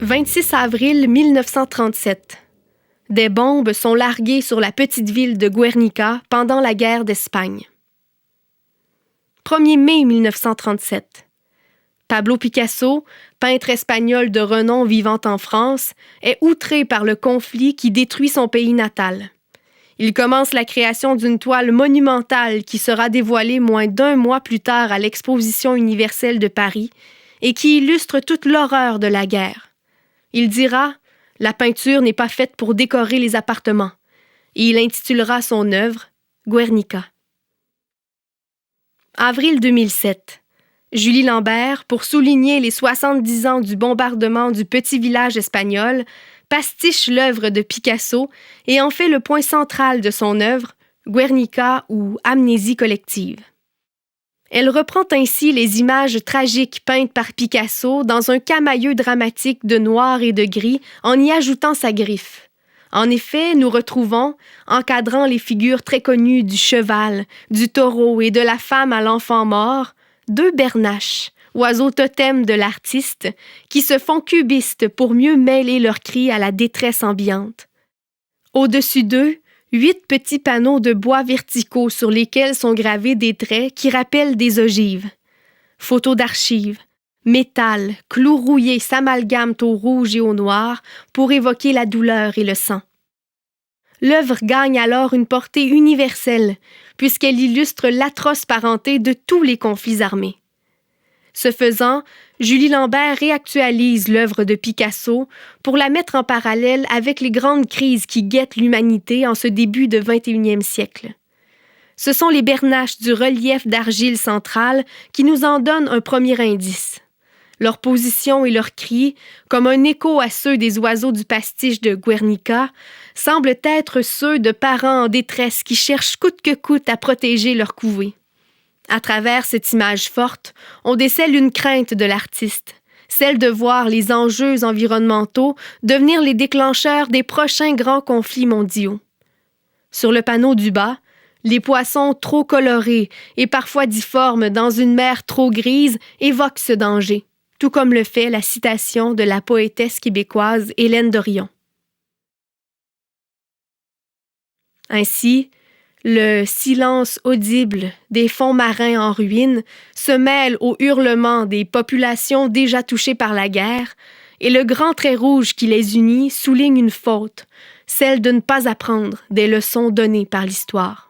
26 avril 1937. Des bombes sont larguées sur la petite ville de Guernica pendant la guerre d'Espagne. 1er mai 1937. Pablo Picasso, peintre espagnol de renom vivant en France, est outré par le conflit qui détruit son pays natal. Il commence la création d'une toile monumentale qui sera dévoilée moins d'1 mois plus tard à l'Exposition universelle de Paris et qui illustre toute l'horreur de la guerre. Il dira « La peinture n'est pas faite pour décorer les appartements » et il intitulera son œuvre « Guernica ». Avril 2007. Julie Lambert, pour souligner les 70 ans du bombardement du petit village espagnol, pastiche l'œuvre de Picasso et en fait le point central de son œuvre, Guernica ou Amnésie collective. Elle reprend ainsi les images tragiques peintes par Picasso dans un camailleux dramatique de noir et de gris en y ajoutant sa griffe. En effet, nous retrouvons, encadrant les figures très connues du cheval, du taureau et de la femme à l'enfant mort, 2 bernaches, oiseaux totems de l'artiste, qui se font cubistes pour mieux mêler leurs cris à la détresse ambiante. Au-dessus d'eux, 8 petits panneaux de bois verticaux sur lesquels sont gravés des traits qui rappellent des ogives. Photos d'archives, métal, clous rouillés s'amalgament au rouge et au noir pour évoquer la douleur et le sang. L'œuvre gagne alors une portée universelle, puisqu'elle illustre l'atroce parenté de tous les conflits armés. Ce faisant, Julie Lambert réactualise l'œuvre de Picasso pour la mettre en parallèle avec les grandes crises qui guettent l'humanité en ce début de 21e siècle. Ce sont les bernaches du relief d'argile centrale qui nous en donnent un premier indice. Leur position et leurs cris, comme un écho à ceux des oiseaux du pastiche de Guernica, semblent être ceux de parents en détresse qui cherchent coûte que coûte à protéger leur couvée. À travers cette image forte, on décèle une crainte de l'artiste, celle de voir les enjeux environnementaux devenir les déclencheurs des prochains grands conflits mondiaux. Sur le panneau du bas, les poissons trop colorés et parfois difformes dans une mer trop grise évoquent ce danger, tout comme le fait la citation de la poétesse québécoise Hélène Dorion. Ainsi, le silence audible des fonds marins en ruine se mêle au hurlement des populations déjà touchées par la guerre, et le grand trait rouge qui les unit souligne une faute, celle de ne pas apprendre des leçons données par l'histoire.